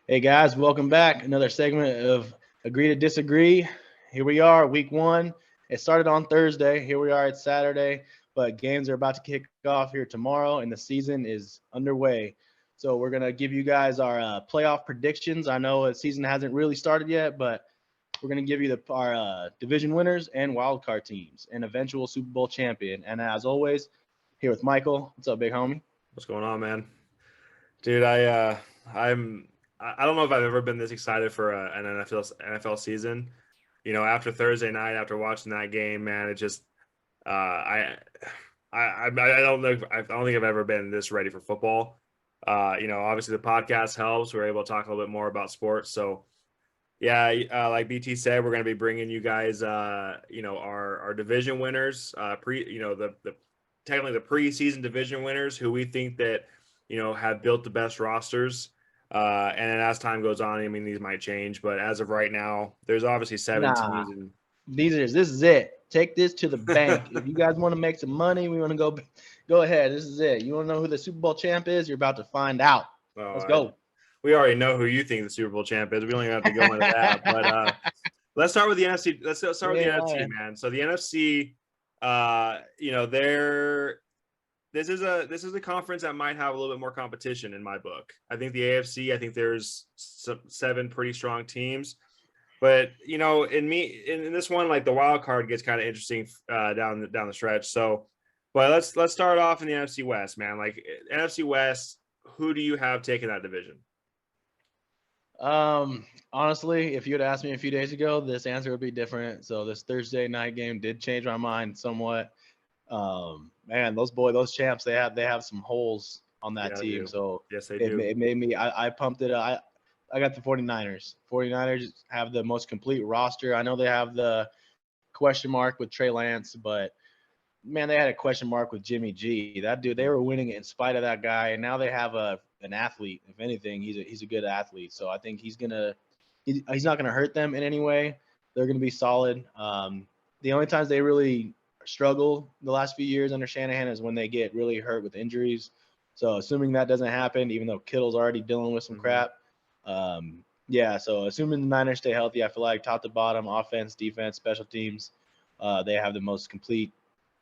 Hey guys, welcome back. Another segment of Agree to Disagree. Here we are, week one. It started on Thursday. Here we are, it's Saturday, but games are about to kick off here tomorrow, and the season is underway. So we're gonna give you guys our playoff predictions. I know the season hasn't really started yet, but we're gonna give you our division winners and wild card teams, and eventual Super Bowl champion. And as always, here with Michael. What's up, big homie? What's going on, man? Dude, I don't know if I've ever been this excited for an NFL season. After Thursday night, after watching that game, man, it just I don't know. I don't think I've ever been this ready for football. Obviously the podcast helps. We're able to talk a little bit more about sports. So yeah, like BT said, we're going to be bringing you guys, our division winners, the technically the preseason division winners who we think that have built the best rosters. And then as time goes on, I mean, these might change, but as of right now, there's obviously seven Nah, teams, and this is it. Take this to the bank. If you guys want to make some money, we want to go ahead. This is it. You want to know who the Super Bowl champ is? You're about to find out. Let's well, go. we already know who you think the Super Bowl champ is. We don't even have to go into that, but let's start with the NFC. Let's start with the Yeah, NFC, lying. man. So the NFC, they're this is a conference that might have a little bit more competition in my book. I think the AFC, I think there's seven pretty strong teams, but in this one, like the wild card gets kind of interesting down the stretch. So, but let's start off in the NFC West, man. Like NFC West, who do you have taking that division? Honestly, if you had asked me a few days ago, this answer would be different. So this Thursday night game did change my mind somewhat. Man, those champs, they have some holes on that Yeah, they team. do. So Yes, they it, do. it made me. I pumped it. I got the 49ers. 49ers have the most complete roster. I know they have the question mark with Trey Lance, but man, they had a question mark with Jimmy G. That dude, they were winning in spite of that guy, and now they have an athlete. If anything, he's a good athlete. So I think he's not gonna hurt them in any way. They're gonna be solid. The only times they really struggle the last few years under Shanahan is when they get really hurt with injuries. So assuming that doesn't happen, even though Kittle's already dealing with some Mm-hmm. crap, yeah. So assuming the Niners stay healthy, I feel like top to bottom, offense, defense, special teams, they have the most complete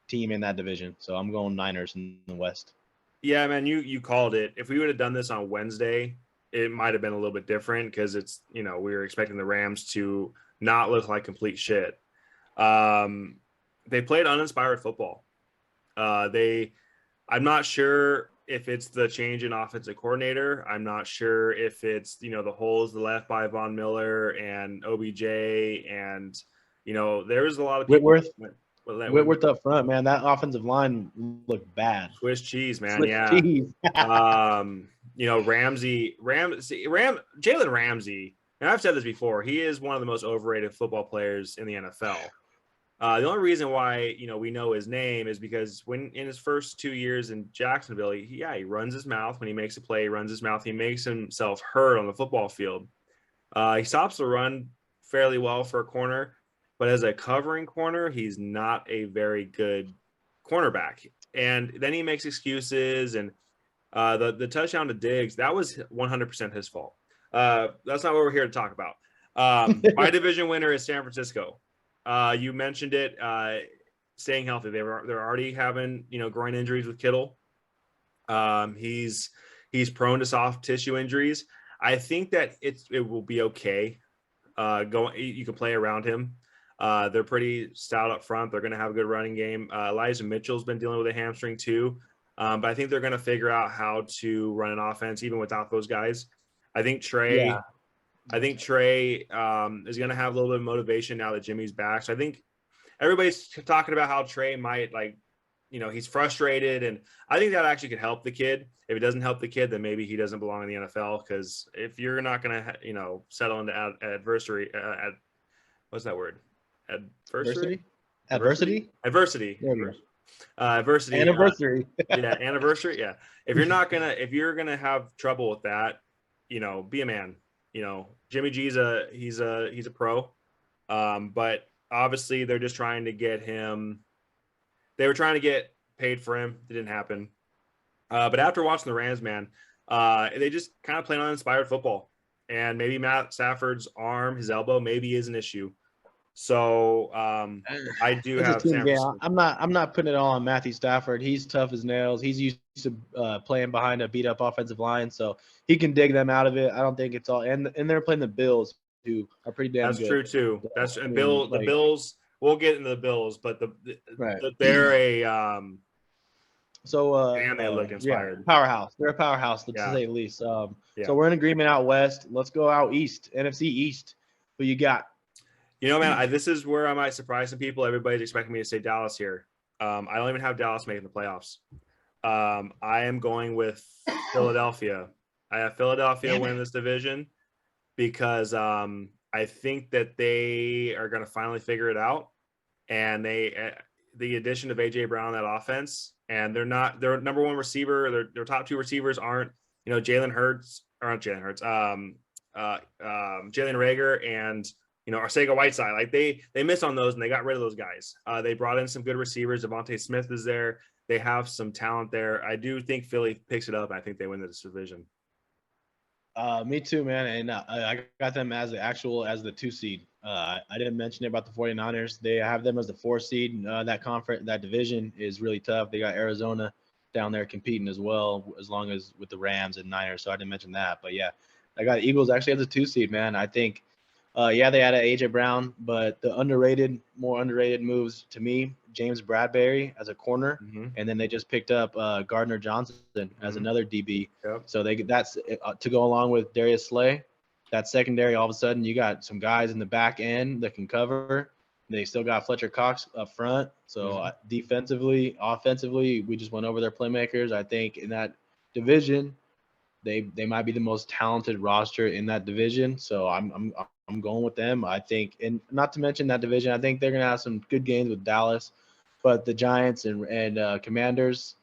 team in that division. So I'm going Niners in the West. Yeah, man, you called it. If we would have done this on Wednesday, it might have been a little bit different because we were expecting the Rams to not look like complete shit. Um, they played uninspired football. They I'm not sure if it's the change in offensive coordinator. I'm not sure if it's the holes left by Von Miller and OBJ, and there was a lot of people Whitworth, went Whitworth up front, man. That offensive line looked bad. Swiss cheese, man. Swiss Yeah. cheese. Jalen Ramsey, and I've said this before, he is one of the most overrated football players in the NFL. The only reason why we know his name is because when in his first 2 years in Jacksonville, he runs his mouth when he makes a play. He runs his mouth. He makes himself heard on the football field. He stops the run fairly well for a corner, but as a covering corner, he's not a very good cornerback. And then he makes excuses, and the touchdown to Diggs, that was 100% his fault. That's not what we're here to talk about. My division winner is San Francisco. You mentioned it, staying healthy. They're already having groin injuries with Kittle. He's prone to soft tissue injuries. I think that it will be okay. You can play around him. They're pretty stout up front. They're going to have a good running game. Elijah Mitchell's been dealing with a hamstring too, but I think they're going to figure out how to run an offense even without those guys. I think Yeah. Trey. I think Trey is going to have a little bit of motivation now that Jimmy's back. So I think everybody's talking about how Trey might he's frustrated, and I think that actually could help the kid. If it doesn't help the kid, then maybe he doesn't belong in the NFL, because if you're not going to settle into adversary what's that word? Adversary? Adversity. Adversity? Adversity. Adversity. There we go. Adversity. Anniversary. Yeah, anniversary. Yeah. If you're gonna have trouble with that, be a man. Jimmy G's he's a pro. But obviously they're just trying to get him. They were trying to get paid for him. It didn't happen. But after watching the Rams, man, they just kind of playing on inspired football. and maybe Matt Stafford's arm, his elbow, maybe is an issue. So I do It's a have team San game. Francisco. I'm not putting it all on Matthew Stafford. He's tough as nails. He's used to playing behind a beat up offensive line, so he can dig them out of it. I don't think it's all. And they're playing the Bills, who are pretty damn That's good. true too. So, That's I and mean, The Bills. We'll get into the Bills, but right. they're a So damn, they look yeah, inspired. powerhouse. They're a powerhouse, to Yeah. say the least. Yeah. So we're in agreement out west. Let's go out east, NFC East. Who you got? You know, man, this is where I might surprise some people. Everybody's expecting me to say Dallas here. I don't even have Dallas making the playoffs. I am going with Philadelphia. I have Philadelphia win this division because I think that they are going to finally figure it out. And the addition of AJ Brown, that offense, and their number one receiver, their top two receivers aren't, Jalen Hurts, or not Jalen Hurts, Jalen Rager and Arcega Whiteside. Like they missed on those and they got rid of those guys. They brought in some good receivers. Devontae Smith is there. They have some talent there. I do think Philly picks it up. And I think they win this division. Me too, man. And I got them as the 2 seed. I didn't mention about the 49ers. They have them as the 4 seed. That division is really tough. They got Arizona down there competing as well, as long as with the Rams and Niners. So I didn't mention that. But yeah, I got Eagles actually as a 2 seed, man. I think, they added AJ Brown, but the more underrated moves to me, James Bradbury as a corner, and then they just picked up Gardner Johnson as another DB. Yep. So that's to go along with Darius Slay. That secondary, all of a sudden, you got some guys in the back end that can cover. They still got Fletcher Cox up front. So defensively, offensively, we just went over their playmakers. I think in that division, they might be the most talented roster in that division. So I'm going with them. I think, and not to mention that division, I think they're gonna have some good games with Dallas, but the Giants and Commanders,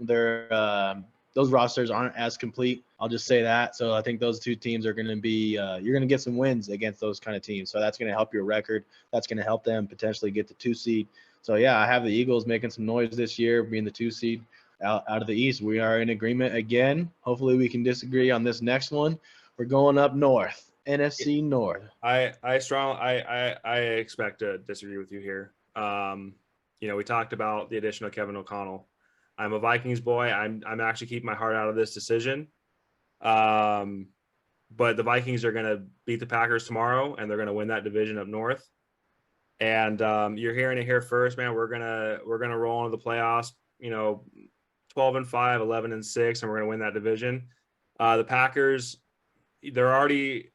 those rosters aren't as complete. I'll just say that. So I think those two teams are gonna be you're gonna get some wins against those kind of teams. So that's gonna help your record. That's gonna help them potentially get the 2 seed. So yeah, I have the Eagles making some noise this year, being the 2 seed out of the East. We are in agreement again. Hopefully we can disagree on this next one. We're going up north. NFC North. I expect to disagree with you here. We talked about the addition of Kevin O'Connell. I'm a Vikings boy. I'm actually keeping my heart out of this decision. But the Vikings are going to beat the Packers tomorrow, and they're going to win that division up north. And you're hearing it here first, man. We're gonna roll into the playoffs. 12-5, 11-6, and we're going to win that division. The Packers, they're already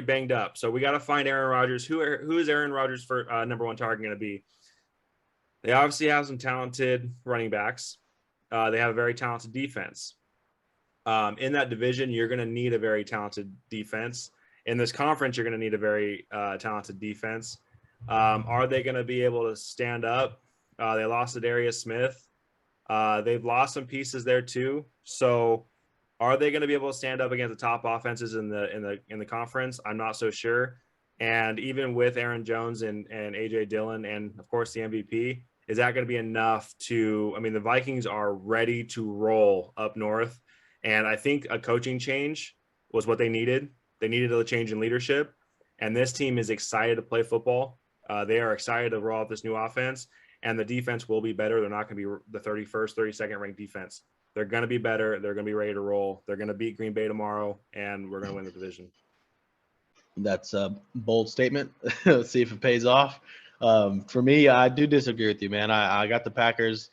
banged up. So we got to find Aaron Rodgers. Who is Aaron Rodgers for number one target going to be? They obviously have some talented running backs. They have a very talented defense. In that division, you're going to need a very talented defense. In this conference, you're going to need a very talented defense. Are they going to be able to stand up? They lost to Darius Smith. They've lost some pieces there too. So are they going to be able to stand up against the top offenses in the conference? I'm not so sure. And even with Aaron Jones and AJ Dillon and of course the MVP, is that going to be enough to? I mean, the Vikings are ready to roll up north, and I think a coaching change was what they needed. They needed a change in leadership, and this team is excited to play football. They are excited to roll out this new offense, and the defense will be better. They're not going to be the 31st, 32nd ranked defense. They're going to be better. They're going to be ready to roll. They're going to beat Green Bay tomorrow, and we're going to win the division. That's a bold statement. Let's see if it pays off. For me, I do disagree with you, man. I got the Packers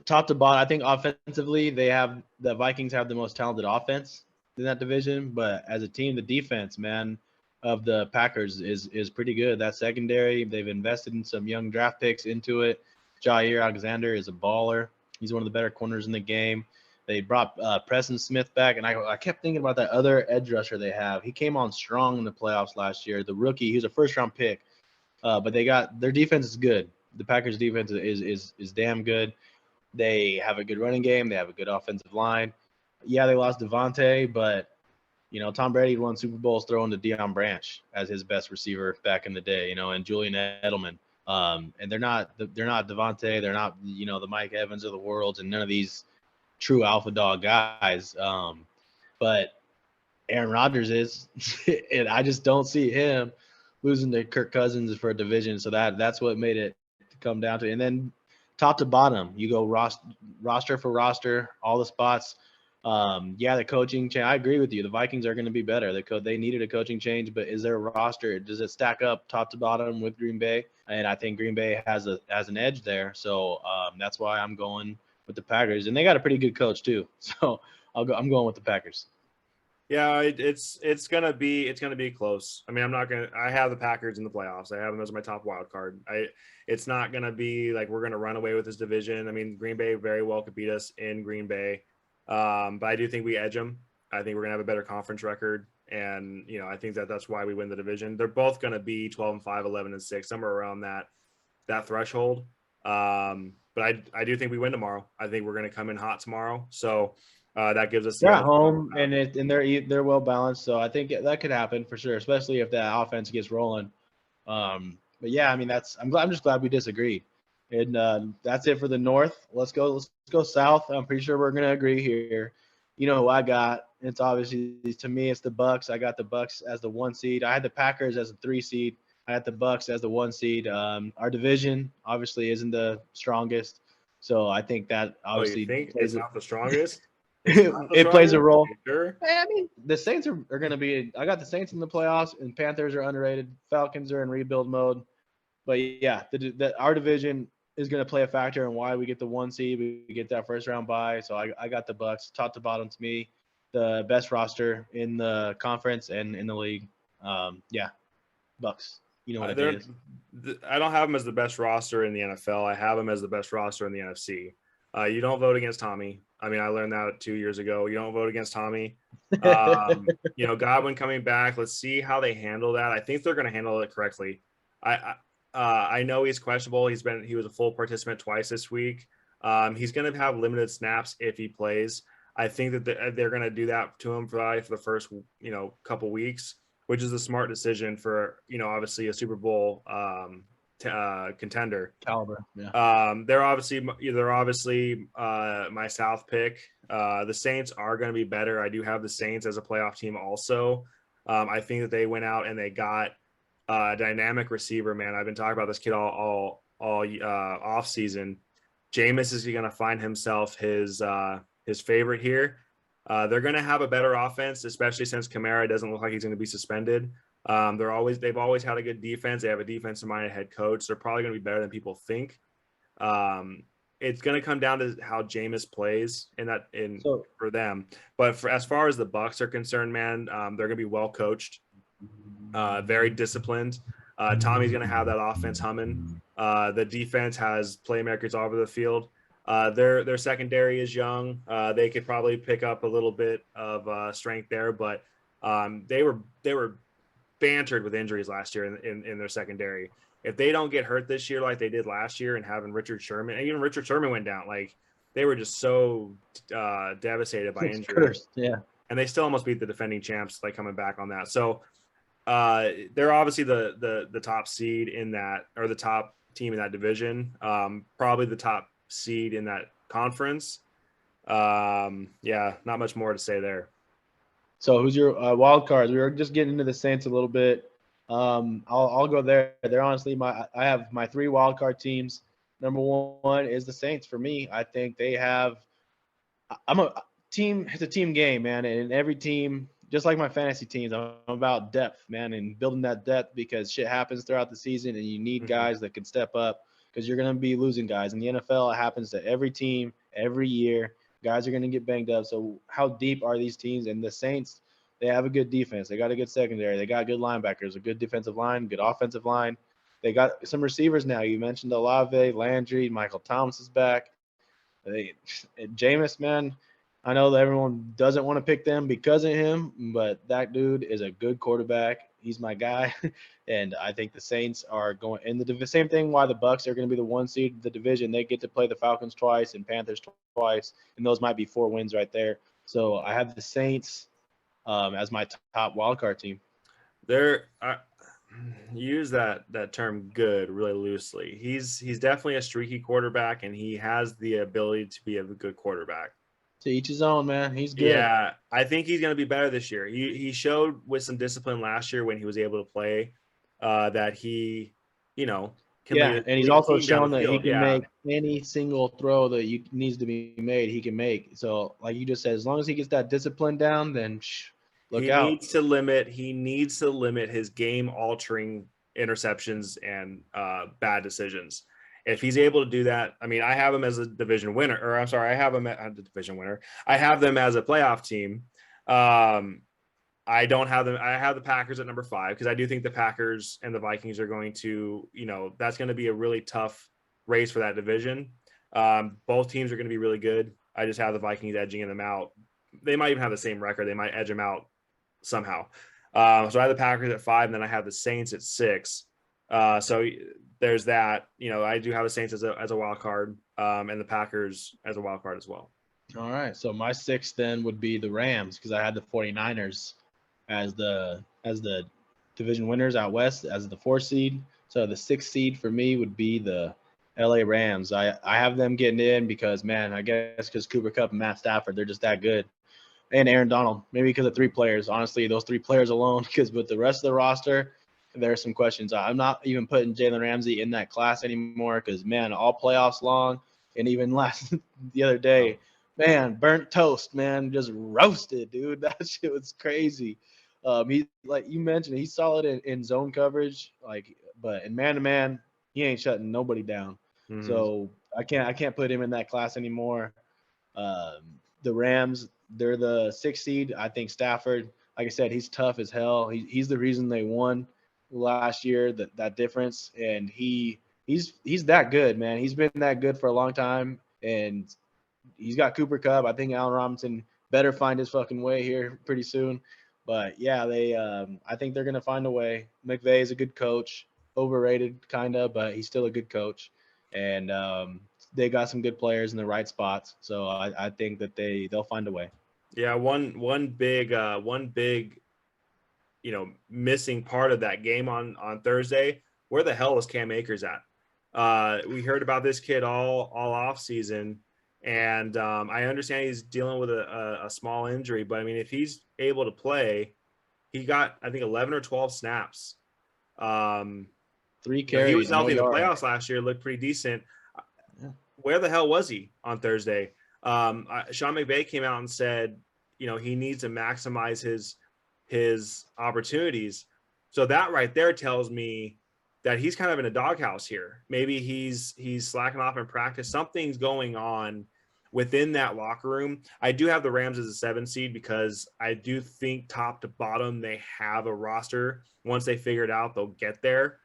top to bottom. I think offensively, the Vikings have the most talented offense in that division, but as a team, the defense, man, of the Packers is pretty good. That secondary, they've invested in some young draft picks into it. Jair Alexander is a baller. He's one of the better corners in the game. They brought Preston Smith back, and I kept thinking about that other edge rusher they have. He came on strong in the playoffs last year. The rookie, he was a first-round pick, but their defense is good. The Packers' defense is damn good. They have a good running game. They have a good offensive line. Yeah, they lost Devontae, but Tom Brady won Super Bowls throwing to Deion Branch as his best receiver back in the day. And Julian Edelman. And they're not Devontae. They're not the Mike Evans of the world, and none of these true alpha dog guys. but Aaron Rodgers is, and I just don't see him losing to Kirk Cousins for a division. So that's what made it come down to. And then top to bottom, you go roster for roster, all the spots. Yeah, the coaching change. I agree with you. The Vikings are going to be better. They needed a coaching change, but is their roster, does it stack up top to bottom with Green Bay? And I think Green Bay has an edge there. So that's why I'm going with the Packers, and they got a pretty good coach too. So I'm going with the Packers. Yeah, it's gonna be close. I mean, I have the Packers in the playoffs. I have them as my top wild card. It's not gonna be like we're gonna run away with this division. I mean, Green Bay very well could beat us in Green Bay, but I do think we edge them. I think we're gonna have a better conference record, and I think that's why we win the division. They're both gonna be 12-5, 11-6, somewhere around that threshold. But I do think we win tomorrow. I think we're gonna come in hot tomorrow. So. That gives us they're at home and they're well balanced, so I think that could happen for sure, especially if that offense gets rolling. But yeah, I mean I'm just glad we disagreed, and that's it for the North. Let's go South. I'm pretty sure we're gonna agree here. You know who I got? It's obviously, to me, it's the Bucks. I got the Bucks as the 1 seed. I had the Packers as a 3 seed. I had the Bucks as the 1 seed. Our division obviously isn't the strongest, so I think that obviously you think it's not the strongest? It plays a role. Sure. I mean, the Saints are going to be. I got the Saints in the playoffs, and Panthers are underrated. Falcons are in rebuild mode. But yeah, our division is going to play a factor in why we get the 1 seed. We get that first round bye. So I got the Bucks, top to bottom, to me, the best roster in the conference and in the league. Yeah, Bucks. You know what it is. I don't have them as the best roster in the NFL. I have them as the best roster in the NFC. You don't vote against Tommy. I mean, I learned that 2 years ago. You don't vote against Tommy. Godwin coming back. Let's see how they handle that. I think they're going to handle it correctly. I know he's questionable. He was a full participant twice this week. He's going to have limited snaps if he plays. I think that they're going to do that to him for the first couple weeks, which is a smart decision for obviously a Super Bowl contender caliber. Yeah. They're obviously my South pick. The Saints are going to be better. I do have the Saints as a playoff team also. I think that they went out and they got a dynamic receiver, man. I've been talking about this kid all off season. Jameis is going to find himself his favorite here. They're going to have a better offense, especially since Kamara doesn't look like he's going to be suspended. They've always had a good defense. They have a defensive-minded head coach. They're probably going to be better than people think. It's going to come down to how Jameis plays for them. But as far as the Bucs are concerned, man, they're going to be well coached, very disciplined. Tommy's going to have that offense humming. The defense has playmakers all over the field. Their secondary is young. They could probably pick up a little bit of strength there, but they were bantered with injuries last year in their secondary. If they don't get hurt this year like they did last year, and having Richard Sherman, and even Richard Sherman went down, like they were just so devastated by injury. Yeah, and they still almost beat the defending champs, like coming back on that. So they're obviously the top seed in that, or the top team in that division. Probably the top seed in that conference. Yeah, not much more to say there. So who's your wild cards? We were just getting into the Saints a little bit. I'll go there. They're honestly I have my 3 wild card teams. Number 1 is the Saints for me. I think they have. It's a team game, man, and every team, just like my fantasy teams, I'm about depth, man, and building that depth, because shit happens throughout the season, and you need guys that can step up, because you're going to be losing guys. In the NFL, it happens to every team every year. Guys are going to get banged up. So how deep are these teams? And the Saints, they have a good defense. They got a good secondary. They got good linebackers, a good defensive line, good offensive line. They got some receivers now. You mentioned Olave, Landry, Michael Thomas is back. Jameis, man, I know that everyone doesn't want to pick them because of him, but that dude is a good quarterback. He's my guy. And I think the Saints are going – and the same thing why the Bucs are going to be the 1 seed of the division. They get to play the Falcons twice and Panthers twice, and those might be 4 wins right there. So I have the Saints as my top wildcard team. Use that term "good" really loosely. He's definitely a streaky quarterback, and he has the ability to be a good quarterback. To each his own, man. He's good. Yeah, I think he's going to be better this year. He showed with some discipline last year when he was able to play that he, can Yeah, and he's lead a also team down shown the that he field. can Yeah. make any single throw that needs to be made. He can make. So, like you just said, as long as he gets that discipline down, then look He out. needs to limit his game altering interceptions and bad decisions. If he's able to do that, I mean, I have him as a division winner, or I'm sorry, I have him as a division winner. I have them as a playoff team. I don't have them. I have the Packers at number 5 because I do think the Packers and the Vikings are going to, that's going to be a really tough race for that division. Both teams are going to be really good. I just have the Vikings edging them out. They might even have the same record. They might edge them out somehow. So I have the Packers at 5, and then I have the Saints at 6. So there's that. I do have the Saints as a wild card, and the Packers as a wild card as well. All right. So my 6th then would be the Rams because I had the 49ers as the division winners out west as the 4th seed. So the 6th seed for me would be the LA Rams. I have them getting in because, man, I guess because Cooper Kupp and Matt Stafford, they're just that good. And Aaron Donald, maybe because of 3 players. Honestly, those 3 players alone, because with the rest of the roster, there are some questions. I'm not even putting Jalen Ramsey in that class anymore because, man, all playoffs long, and even last the other day, man, burnt toast, man, just roasted, dude. That shit was crazy. He, like you mentioned, he's solid in zone coverage, but in man-to-man, he ain't shutting nobody down. Mm-hmm. So I can't put him in that class anymore. The Rams, they're the 6th seed. I think Stafford, like I said, he's tough as hell. He's the reason they won last year, that difference. And he's that good, man. He's been that good for a long time. And he's got Cooper Kupp. I think Allen Robinson better find his fucking way here pretty soon. But yeah, I think they're gonna find a way. McVay is a good coach, overrated kind of, but he's still a good coach. And they got some good players in the right spots. So I think that they'll find a way. Yeah, one big missing part of that game on Thursday. Where the hell was Cam Akers at? We heard about this kid all off season, and I understand he's dealing with a small injury, but I mean, if he's able to play, he got I think 11 or 12 snaps. 3 carries. He was healthy in the yard. playoffs last year, looked pretty decent. Yeah. Where the hell was he on Thursday? Sean McVay came out and said, he needs to maximize his opportunities. So that right there tells me that he's kind of in a doghouse here. Maybe he's slacking off in practice. Something's going on within that locker room. I do have the Rams as a 7 seed because I do think top to bottom they have a roster. Once they figure it out, they'll get there.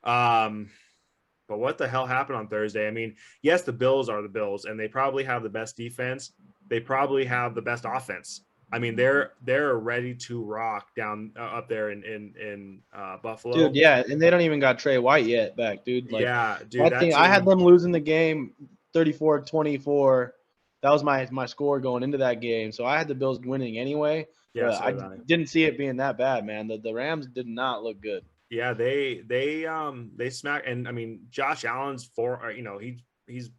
But what the hell happened on Thursday? I mean, yes, the Bills are the Bills, and they probably have the best defense. They probably have the best offense. I mean, they're ready to rock down up there in Buffalo. Dude, yeah, and they don't even got Trey White yet back, dude. Yeah, dude. I had them losing the game 34-24. That was my score going into that game. So I had the Bills winning anyway. Yeah, but so I didn't see it being that bad, man. The Rams did not look good. Yeah, they smack, and I mean Josh Allen's he's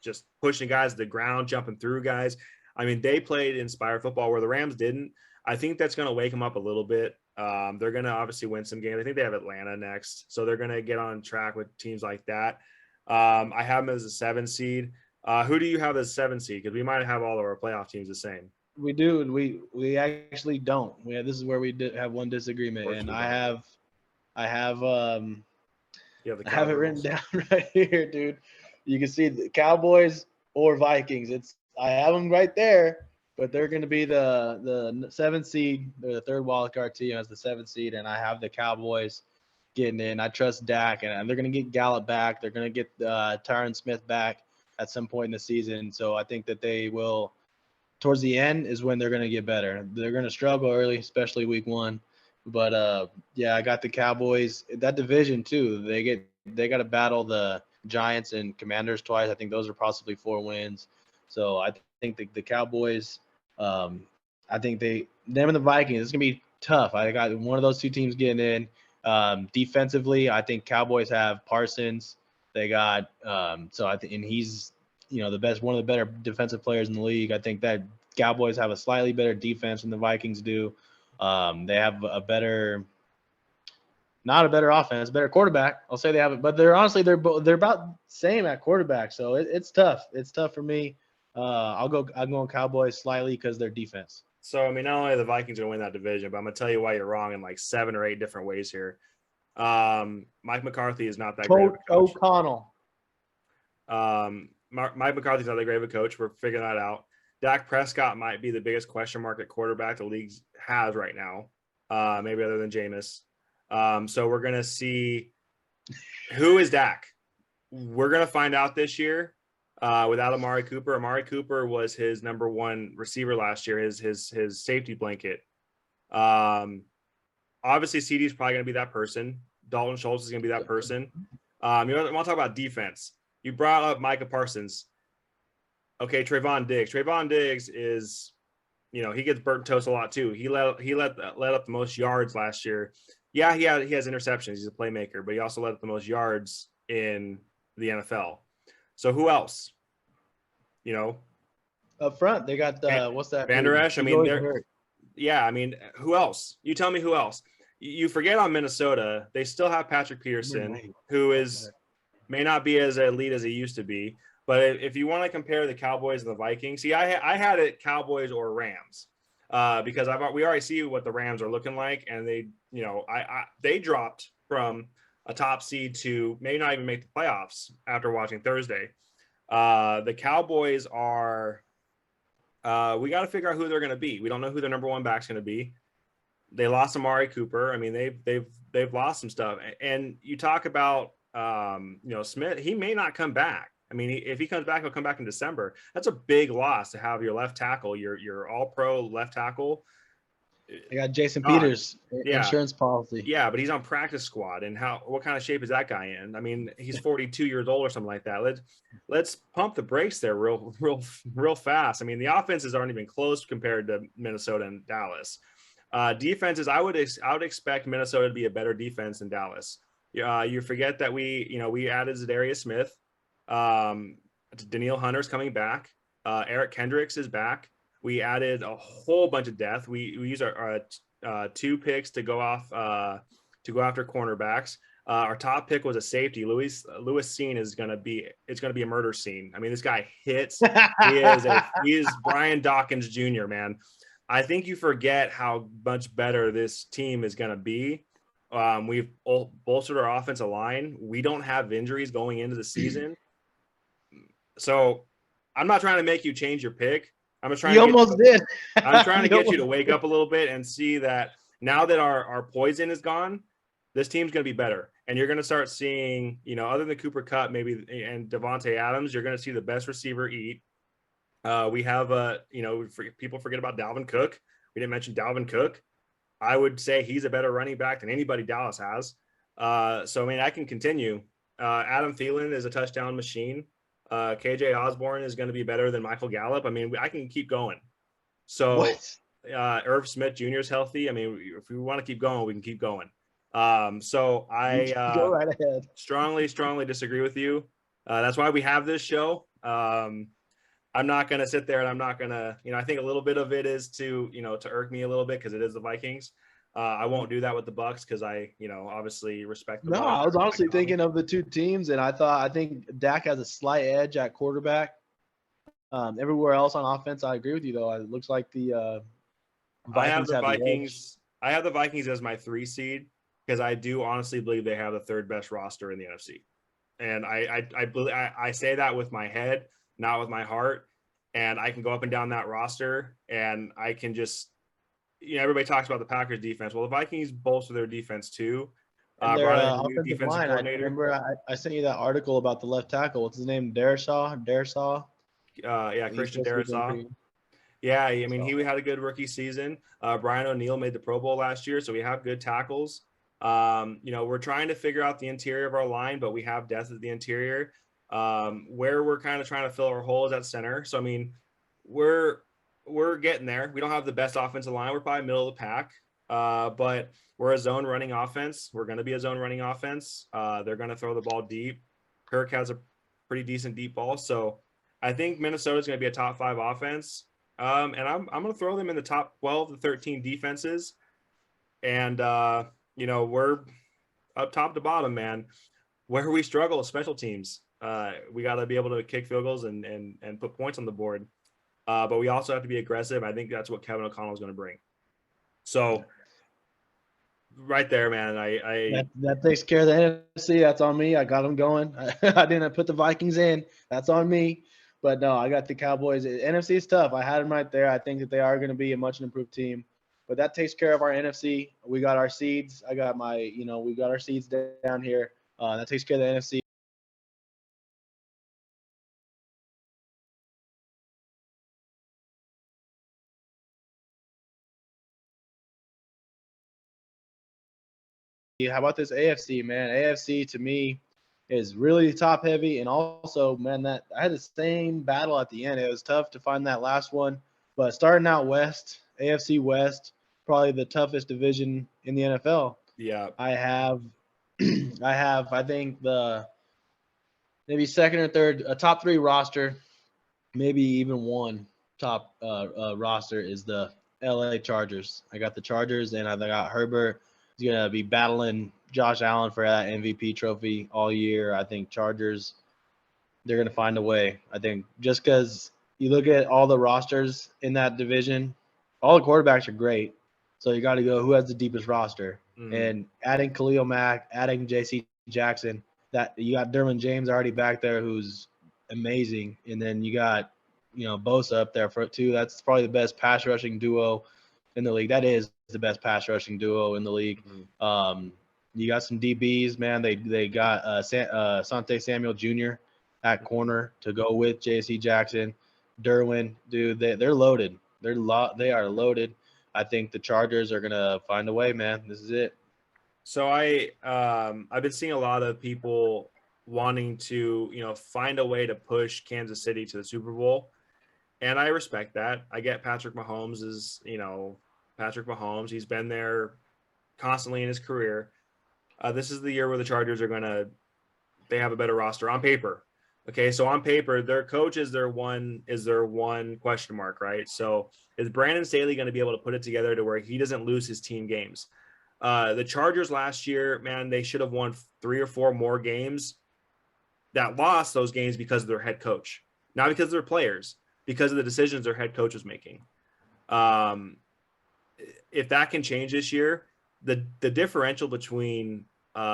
just pushing guys to the ground, jumping through guys. I mean, they played inspired football where the Rams didn't. I think that's going to wake them up a little bit. They're going to obviously win some games. I think they have Atlanta next, so they're going to get on track with teams like that. I have them as a 7 seed. Who do you have as 7 seed? Because we might have all of our playoff teams the same. We do. We actually don't. This is where we have one disagreement, and I have it written down right here, dude. You can see the Cowboys or Vikings. I have them right there, but they're going to be the 7th seed. They're the 3rd wild card team as the 7th seed, and I have the Cowboys getting in. I trust Dak, and they're going to get Gallup back. They're going to get Tyron Smith back at some point in the season. So I think that they will. Towards the end is when they're going to get better. They're going to struggle early, especially week 1. But yeah, I got the Cowboys. That division too. They got to battle the Giants and Commanders twice. I think those are possibly 4 wins. So I think the Cowboys. I think them and the Vikings. It's gonna be tough. I got one of those 2 teams getting in. Defensively, I think Cowboys have Parsons. They got so I think, and he's one of the better defensive players in the league. I think that Cowboys have a slightly better defense than the Vikings do. They have not a better offense, better quarterback. I'll say they have it, but they're about same at quarterback. So it's tough. It's tough for me. I'm going Cowboys slightly because their defense. So, I mean, not only are the Vikings going to win that division, but I'm going to tell you why you're wrong in like 7 or 8 different ways here. Mike McCarthy is not that great of a coach. O'Connell. Mike McCarthy's not that great of a coach. We're figuring that out. Dak Prescott might be the biggest question mark at quarterback the league has right now, maybe other than Jameis. So we're going to see who is Dak. We're going to find out this year. Without Amari Cooper. Amari Cooper was his number 1 receiver last year, his safety blanket. Obviously, CD is probably going to be that person. Dalton Schultz is going to be that person. You want to talk about defense. You brought up Micah Parsons. Okay, Trayvon Diggs. Trayvon Diggs is, he gets burnt toast a lot too. He let up the most yards last year. Yeah, he has interceptions. He's a playmaker, but he also let up the most yards in the NFL. So who else? Up front, they got what's that? Van Der Esch. I mean, who else? You tell me who else. You forget on Minnesota, they still have Patrick Peterson, who may not be as elite as he used to be. But if you want to compare the Cowboys and the Vikings, see, I had it Cowboys or Rams because we already see what the Rams are looking like, and they dropped from a top seed to maybe not even make the playoffs after watching Thursday. The Cowboys are we got to figure out who they're going to be. We don't know who their number 1 back's going to be. They lost Amari Cooper. I mean, they've lost some stuff. And you talk about Smith, he may not come back. I mean, if he comes back, he'll come back in December. That's a big loss to have your left tackle, your all-pro left tackle. They got Jason Peters insurance policy. Yeah, but he's on practice squad, and what kind of shape is that guy in? I mean, he's 42 years old or something like that. Let's pump the brakes there real fast. I mean, the offenses aren't even close compared to Minnesota and Dallas. Defenses, I would expect Minnesota to be a better defense than Dallas. You forget that we added Zadarius Smith. Danielle Hunter's coming back. Eric Kendricks is back. We added a whole bunch of depth. We used our 2 picks to go after cornerbacks. Our top pick was a safety. Lewis Scene is going to be a murder scene. I mean, this guy hits. He is Brian Dawkins Jr., man. I think you forget how much better this team is going to be. We've bolstered our offensive line. We don't have injuries going into the season. So I'm not trying to make you change your pick. I'm trying to get you to wake up a little bit and see that now that our poison is gone, this team's going to be better. And you're going to start seeing, other than Cooper Kupp, maybe, and Devontae Adams, you're going to see the best receiver eat. We have, people forget about Dalvin Cook. We didn't mention Dalvin Cook. I would say he's a better running back than anybody Dallas has. So, I mean, I can continue. Adam Thielen is a touchdown machine. KJ Osborne is going to be better than Michael Gallup. I mean, I can keep going. So Irv Smith Jr. is healthy. I mean, if we want to keep going, we can keep going. So I go right ahead. strongly disagree with you. That's why we have this show. I'm not going to sit there and I'm not going to, I think a little bit of it is to irk me a little bit because it is the Vikings. I won't do that with the Bucks because I, obviously respect them. No, I was honestly thinking of the 2 teams, and I think Dak has a slight edge at quarterback. Everywhere else on offense, I agree with you though. It looks like the Vikings. I have the Vikings as my 3 seed because I do honestly believe they have the 3rd best roster in the NFC, and I say that with my head, not with my heart, and I can go up and down that roster, and I can just. Everybody talks about the Packers defense. Well, the Vikings bolster their defense too. Offensive line. I remember I sent you that article about the left tackle. What's his name? Darrisaw. Christian Darrisaw. Yeah, I mean, he had a good rookie season. Brian O'Neill made the Pro Bowl last year, so we have good tackles. We're trying to figure out the interior of our line, but we have depth at the interior. Where we're kind of trying to fill our holes at center. So, I mean, we're getting there. We don't have the best offensive line. We're probably middle of the pack, but we're a zone running offense. We're going to be a zone running offense. They're going to throw the ball deep. Kirk has a pretty decent deep ball. So I think Minnesota's going to be a top 5 offense. And I'm going to throw them in the top 12 to 13 defenses. And, we're up top to bottom, man. Where we struggle is special teams. We got to be able to kick field goals and put points on the board. But we also have to be aggressive. I think that's what Kevin O'Connell is going to bring. So right there, man. That takes care of the NFC. That's on me. I got them going. I didn't put the Vikings in. That's on me. But no, I got the Cowboys. NFC is tough. I had them right there. I think that they are going to be a much improved team. But that takes care of our NFC. We got our seeds. We got our seeds down here. That takes care of the NFC. How about this AFC, man? AFC to me is really top heavy, and also, man, that I had the same battle at the end. It was tough to find that last one, but starting out West, AFC West, probably the toughest division in the NFL. Yeah. I think the maybe second or third, a top 3 roster, maybe even one top roster is the LA Chargers. I got the Chargers, and I got Herbert. He's gonna be battling Josh Allen for that MVP trophy all year. I think Chargers, they're gonna find a way. I think just because you look at all the rosters in that division, all the quarterbacks are great. So you got to go who has the deepest roster. And adding Khalil Mack, adding J.C. Jackson, that you got Derwin James already back there who's amazing, and then you got Bosa up there for it too. That's probably the best pass rushing duo in the league. That is the best pass rushing duo in the league. You got some DBs, man. They got Sante Samuel Jr. at corner to go with J.C. Jackson, Derwin, dude. They're loaded. They are loaded. I think the Chargers are gonna find a way, man. This is it. So I've been seeing a lot of people wanting to find a way to push Kansas City to the Super Bowl, and I respect that. I get Patrick Mahomes is Patrick Mahomes. He's been there constantly in his career. This is the year where the Chargers they have a better roster on paper. Okay, so on paper, their coach is their one question mark, right? So is Brandon Staley going to be able to put it together to where he doesn't lose his team games? The Chargers last year, man, they should have won 3 or 4 more games that lost those games because of their head coach, not because of their players, because of the decisions their head coach was making. If that can change this year, the differential between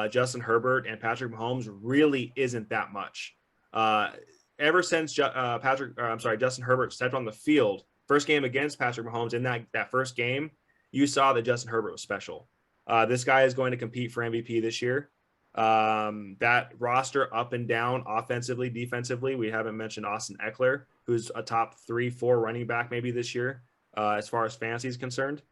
Justin Herbert and Patrick Mahomes really isn't that much. Ever since Justin Herbert stepped on the field, first game against Patrick Mahomes, in that first game, you saw that Justin Herbert was special. This guy is going to compete for MVP this year. That roster up and down, offensively, defensively. We haven't mentioned Austin Eckler, who's a top 3-4 running back maybe this year, as far as fantasy is concerned.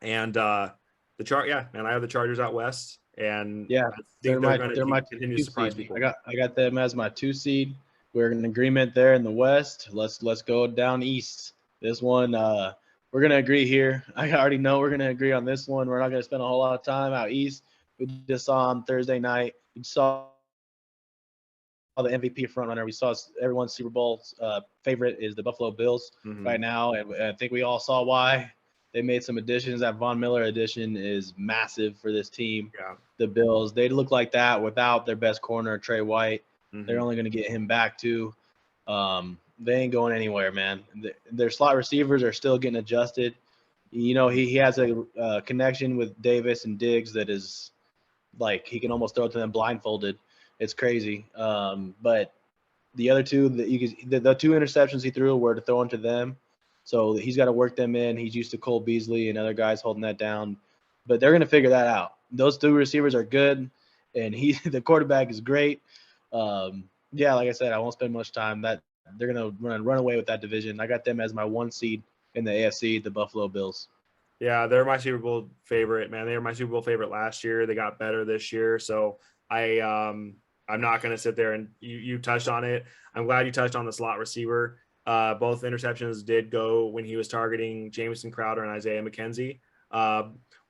And I have the Chargers out west, and yeah, I think they're going to continue to surprise seed. people. I got them as my 2 seed. We're in agreement there in the West. Let's go down east. This one, we're gonna agree here. I already know we're gonna agree on this one. We're not gonna spend a whole lot of time out east. We just saw on Thursday night. We saw the MVP frontrunner. We saw everyone's Super Bowl favorite is the Buffalo Bills right now, and I think we all saw why. They made some additions. That Von Miller addition is massive for this team. Yeah. The Bills, they look like that without their best corner, Trey White. They're only going to get him back too. They ain't going anywhere, man. Their slot receivers are still getting adjusted. He has a connection with Davis and Diggs that is like he can almost throw it to them blindfolded. It's crazy. But the other two, the 2 interceptions he threw were to throw into them. So he's got to work them in. He's used to Cole Beasley and other guys holding that down. But they're going to figure that out. Those 2 receivers are good, and the quarterback is great. Like I said, I won't spend much time. That they're going to run away with that division. I got them as my 1 seed in the AFC, the Buffalo Bills. Yeah, they're my Super Bowl favorite, man. They were my Super Bowl favorite last year. They got better this year. So I'm not going to sit there and you touched on it. I'm glad you touched on the slot receiver. Both interceptions did go when he was targeting Jamison Crowder and Isaiah McKenzie.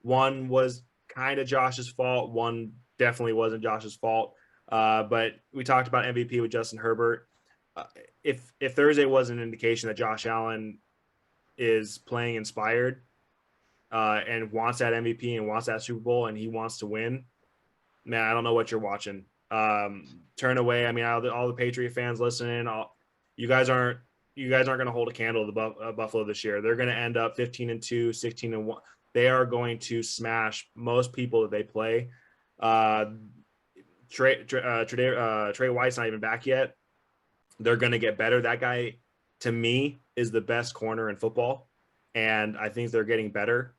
One was kind of Josh's fault. One definitely wasn't Josh's fault. But we talked about MVP with Justin Herbert. if Thursday was an indication that Josh Allen is playing inspired and wants that MVP and wants that Super Bowl and he wants to win, man, I don't know what you're watching. Turn away. I mean, all the Patriot fans listening, you guys aren't going to hold a candle to Buffalo this year. They're going to end up 15-2, 16-1. They are going to smash most people that they play. Trey White's not even back yet. They're going to get better. That guy, to me, is the best corner in football, and I think they're getting better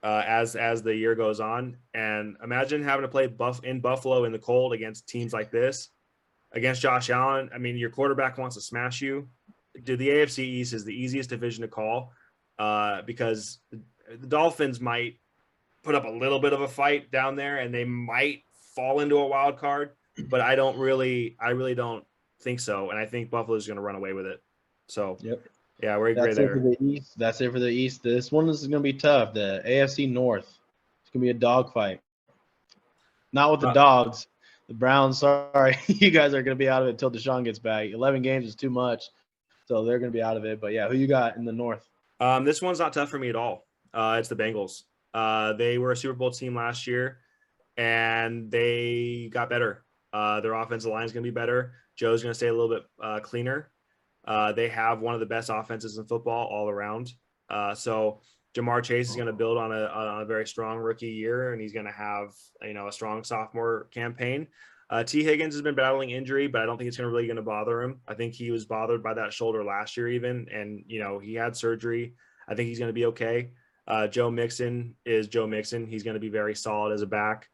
as the year goes on. And imagine having to play in Buffalo in the cold against teams like this, against Josh Allen. I mean, your quarterback wants to smash you. Dude, the AFC East is the easiest division to call because the Dolphins might put up a little bit of a fight down there, and they might fall into a wild card. But I really don't think so, and I think Buffalo's going to run away with it. So, yep. Yeah, we're great there. That's it for the East. This one is going to be tough. The AFC North. It's going to be a dogfight. Not with the Dogs. The Browns, sorry. You guys are going to be out of it until Deshaun gets back. 11 games is too much, so they're going to be out of it. But, yeah, who you got in the North? This one's not tough for me at all. It's the Bengals. They were a Super Bowl team last year, and they got better. Their offensive line is going to be better. Joe's going to stay a little bit cleaner. They have one of the best offenses in football all around. So Jamar Chase is going to build on a very strong rookie year, and he's going to have a strong sophomore campaign. T. Higgins has been battling injury, but I don't think it's really going to bother him. I think he was bothered by that shoulder last year even, and he had surgery. I think he's going to be okay. Joe Mixon is Joe Mixon. He's going to be very solid as a back.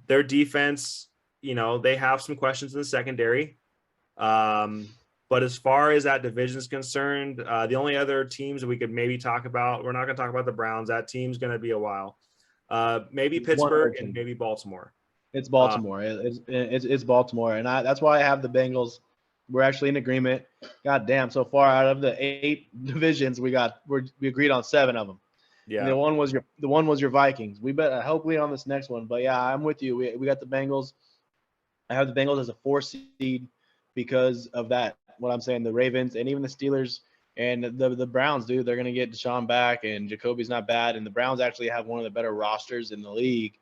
Their defense, they have some questions in the secondary. But as far as that division is concerned, the only other teams that we could maybe talk about, we're not going to talk about the Browns. That team's going to be a while. Maybe Pittsburgh and maybe Baltimore. It's Baltimore. It's Baltimore, and that's why I have the Bengals. We're actually in agreement. God damn! So far, out of the 8 divisions, we agreed on 7 of them. Yeah. And the one was your Vikings. We bet hopefully on this next one. But yeah, I'm with you. We got the Bengals. I have the Bengals as a 4 seed because of that. What I'm saying, the Ravens and even the Steelers and the Browns, dude, they're gonna get Deshaun back, and Jacoby's not bad, and the Browns actually have one of the better rosters in the league,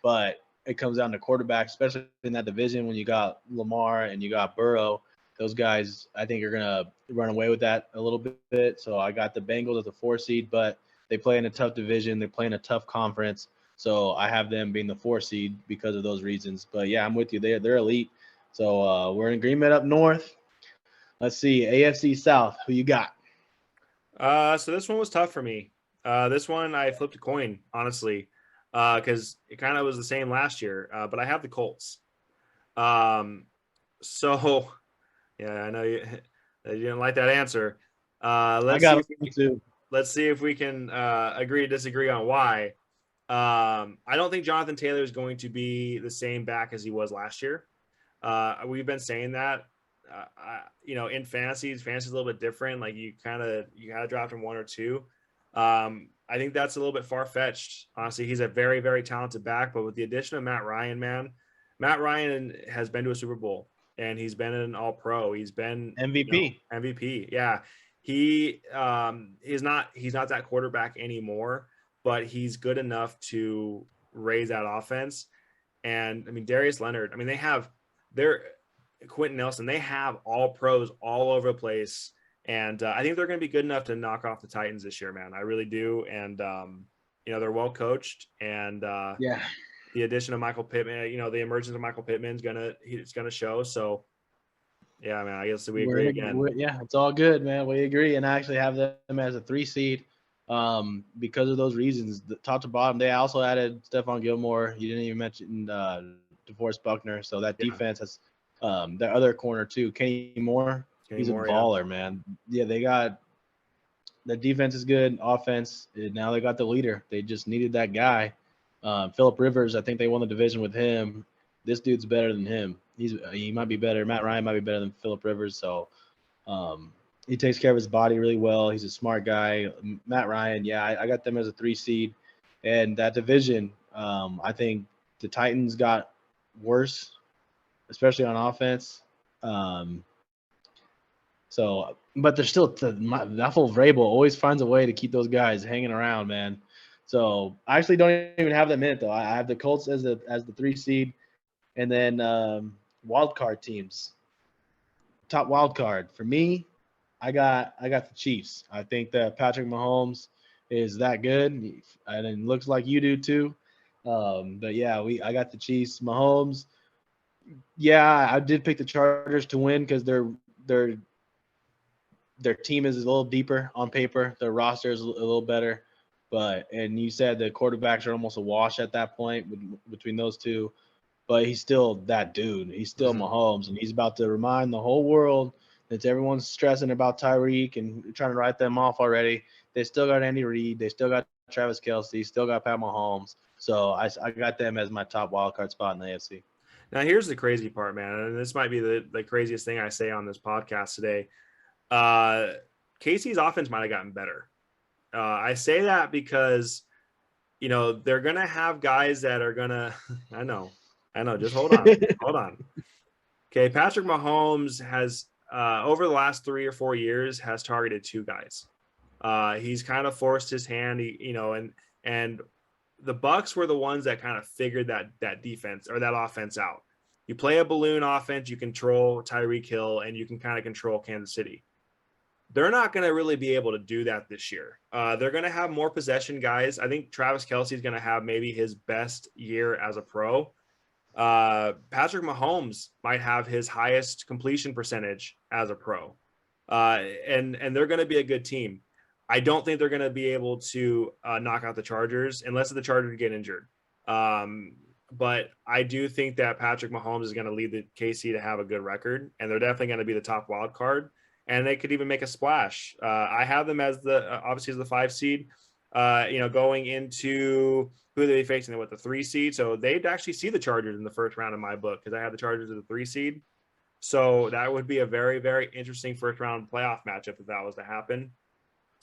but it comes down to quarterback, especially in that division when you got Lamar and you got Burrow. Those guys, I think, are gonna run away with that a little bit. So I got the Bengals as a 4 seed, but they play in a tough division, they play in a tough conference, so I have them being the 4 seed because of those reasons. But yeah, I'm with you. They're elite. So we're in agreement up north. Let's see, AFC South. Who you got? So this one was tough for me. This one I flipped a coin, honestly, because it kind of was the same last year. But I have the Colts. So yeah, I know you didn't like that answer. Let's see if we can agree to disagree on why. I don't think Jonathan Taylor is going to be the same back as he was last year. We've been saying that. In fantasy is a little bit different. Like you had to draft him 1 or 2. I think that's a little bit far-fetched. Honestly, he's a very, very talented back, but with the addition of Matt Ryan has been to a Super Bowl, and he's been an All-Pro. He's been MVP. MVP. Yeah. He's not that quarterback anymore, but he's good enough to raise that offense. And I mean, Darius Leonard, Quentin Nelson, they have all pros all over the place. And I think they're going to be good enough to knock off the Titans this year, man. I really do. And, they're well coached. And the addition of Michael Pittman, the emergence of Michael Pittman it's going to show. So, yeah, man, I guess we agree again. Yeah, it's all good, man. We agree. And I actually have them as a 3 seed because of those reasons. Top to bottom, they also added Stephon Gilmore. You didn't even mention DeForest Buckner. So that defense has their other corner too, Kenny Moore. He's a baller, man. Yeah, they got the defense is good, offense. Now they got the leader. They just needed that guy. Phillip Rivers, I think they won the division with him. This dude's better than him. He might be better. Matt Ryan might be better than Phillip Rivers. So he takes care of his body really well. He's a smart guy. Matt Ryan, yeah, I got them as a 3 seed. And that division, I think the Titans got worse, especially on offense. Um, so, but there's still that whole Vrabel always finds a way to keep those guys hanging around, man. So I actually don't even have them in it though. I have the Colts as the 3 seed, and then wild card teams. Top wild card for me, I got the Chiefs. I think that Patrick Mahomes is that good, and it looks like you do too. But yeah, I got the Chiefs. Mahomes. Yeah, I did pick the Chargers to win because their team is a little deeper on paper. Their roster is a little better. And you said the quarterbacks are almost a wash at that point between those two. But he's still that dude. He's still Mahomes, and he's about to remind the whole world that everyone's stressing about Tyreek and trying to write them off already. They still got Andy Reid. They still got Travis Kelce. Still got Pat Mahomes. So I got them as my top wild card spot in the AFC. Now, here's the crazy part, man. And this might be the craziest thing I say on this podcast today. Casey's offense might have gotten better. I say that because, they're going to have guys that are going to – I know. Just hold on. Hold on. Okay, Patrick Mahomes has, over the last 3 or 4 years, has targeted 2 guys. He's kind of forced his hand, and the Bucs were the ones that kind of figured that defense or that offense out. You play a balloon offense, you control Tyreek Hill, and you can kind of control Kansas City. They're not going to really be able to do that this year. They're going to have more possession guys. I think Travis Kelce is going to have maybe his best year as a pro. Patrick Mahomes might have his highest completion percentage as a pro. And they're going to be a good team. I don't think they're going to be able to knock out the Chargers unless the Chargers get injured. But I do think that Patrick Mahomes is going to lead the KC to have a good record, and they're definitely going to be the top wild card, and they could even make a splash. I have them as obviously as the 5 seed, going into who they facing with the 3 seed. So they'd actually see the Chargers in the first round in my book because I have the Chargers as the 3 seed. So that would be a very, very interesting first round playoff matchup if that was to happen.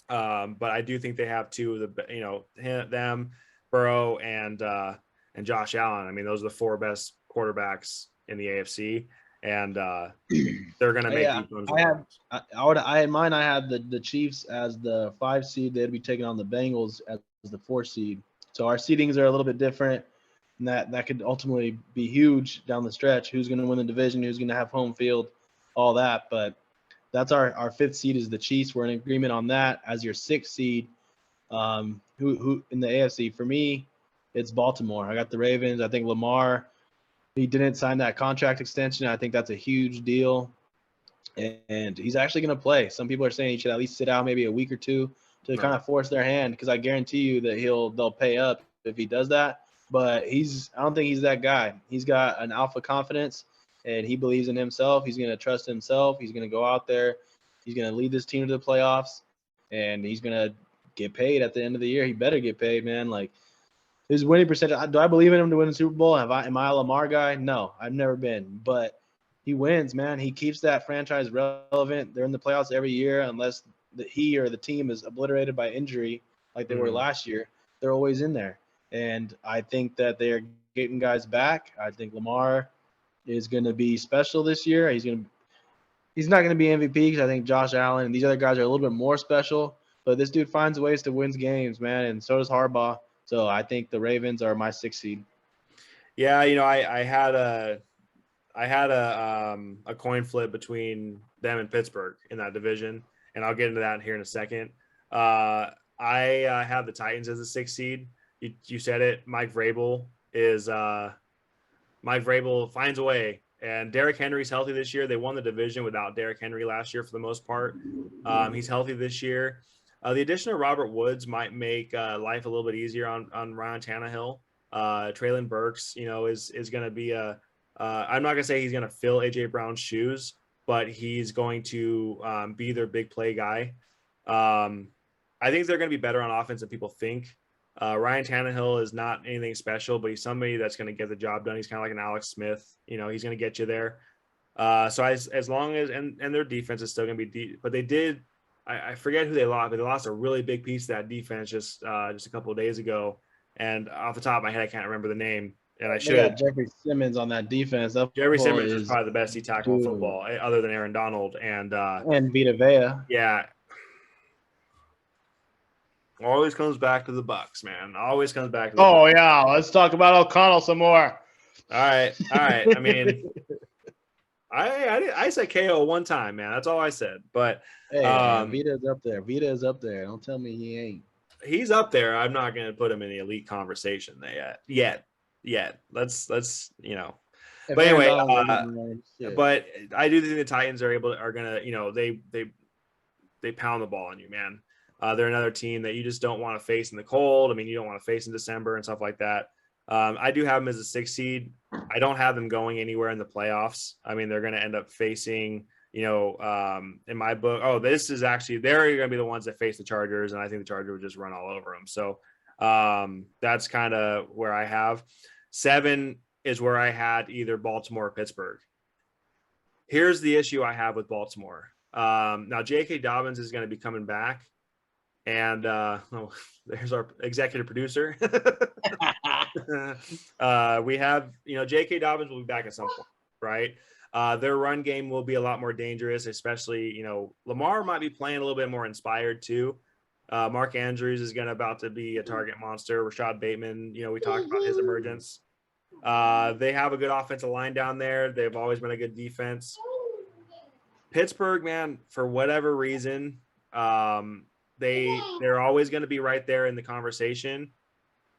But I do think they have 2 of the, them, Burrow, and Josh Allen. I mean, those are the 4 best quarterbacks in the AFC, and they're going to make these ones. I had mine. I had the Chiefs as the 5 seed. They'd be taking on the Bengals as the 4 seed. So our seedings are a little bit different, and that could ultimately be huge down the stretch. Who's going to win the division? Who's going to have home field? All that, but that's our 5th seed is the Chiefs. We're in agreement on that. As your 6th seed, who in the AFC? For me, it's Baltimore. I got the Ravens. I think Lamar, he didn't sign that contract extension. I think that's a huge deal, and he's actually going to play. Some people are saying he should at least sit out maybe a week or 2 to kind of force their hand, because I guarantee you that they'll pay up if he does that. But I don't think he's that guy. He's got an alpha confidence, and he believes in himself. He's going to trust himself. He's going to go out there. He's going to lead this team to the playoffs, and he's going to get paid at the end of the year. He better get paid, man. Like, his winning percentage, do I believe in him to win the Super Bowl? Am I a Lamar guy? No, I've never been. But he wins, man. He keeps that franchise relevant. They're in the playoffs every year unless he or the team is obliterated by injury like they were last year. They're always in there. And I think that they're getting guys back. I think Lamar is going to be special this year. He's not going to be MVP because I think Josh Allen and these other guys are a little bit more special. But this dude finds ways to win games, man, and so does Harbaugh. So I think the Ravens are my 6th seed. Yeah, I had a coin flip between them and Pittsburgh in that division, and I'll get into that here in a second. I have the Titans as a 6th seed. You said it. Mike Vrabel finds a way, and Derrick Henry's healthy this year. They won the division without Derrick Henry last year for the most part. He's healthy this year. The addition of Robert Woods might make life a little bit easier on Ryan Tannehill. Traylon Burks, is going to be I'm not going to say he's going to fill A.J. Brown's shoes, but he's going to be their big play guy. I think they're going to be better on offense than people think. Ryan Tannehill is not anything special, but he's somebody that's going to get the job done. He's kind of like an Alex Smith. He's going to get you there. So as long as and their defense is still going to be deep, but they did. I forget who they lost, but they lost a really big piece of that defense just a couple of days ago. And off the top of my head, I can't remember the name. and I They should. got Jeffrey Simmons on that defense. That Jerry football Simmons is probably the best D tackle in football, other than Aaron Donald. And Vita Vea. yeah, always comes back to the Bucks, man. Always comes back to the Oh Bucks. yeah, let's talk about O'Connell some more. All right. I mean, I said KO one time, man. That's all I said. But hey, man, Vita's up there. Vita is up there. Don't tell me he ain't. He's up there. I'm not going to put him in the elite conversation yet. Let's If But anyway, but I do think the Titans are going to, they pound the ball on you, man. They're another team that you just don't want to face in the cold. I mean, you don't want to face in December and stuff like that. I do have them as a 6 seed. I don't have them going anywhere in the playoffs. I mean, they're going to end up facing, in my book, this is actually, they're going to be the ones that face the Chargers. And I think the Chargers would just run all over them. So that's kind of where I have. 7 is where I had either Baltimore or Pittsburgh. Here's the issue I have with Baltimore. Now, J.K. Dobbins is going to be coming back. And there's our executive producer. We have, J.K. Dobbins will be back at some point, right? Their run game will be a lot more dangerous, especially, Lamar might be playing a little bit more inspired too. Mark Andrews is about to be a target monster. Rashad Bateman, we talked about his emergence. They have a good offensive line down there. They've always been a good defense. Pittsburgh, man, for whatever reason, they're always going to be right there in the conversation.